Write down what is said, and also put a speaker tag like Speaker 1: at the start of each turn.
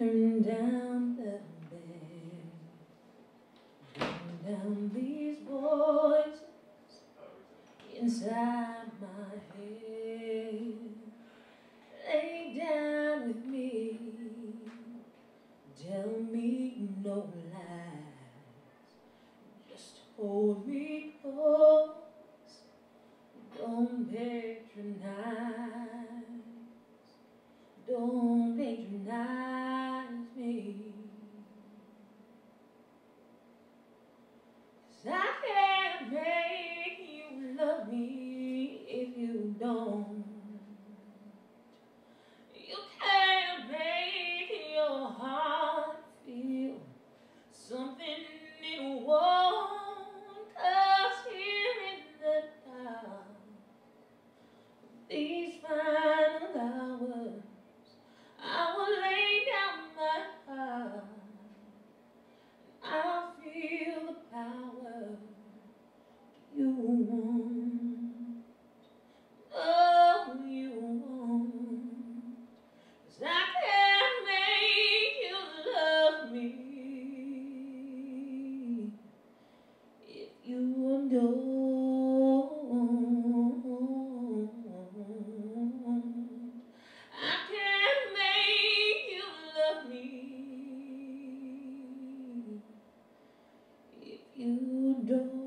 Speaker 1: Turn down the bed, turn down these voices inside my head. Lay down with me, tell me no lies, just hold me close, don't patronize, don't patronize me. 'Cause I can't make you love me if you don't. You can't make your heart feel something it won't. 'Cause here in the dark, these final hours, I will lay down my heart. I'll feel the power you want. Oh, you want. 'Cause I can't make you love me if you don't. I can't make you love me if you don't.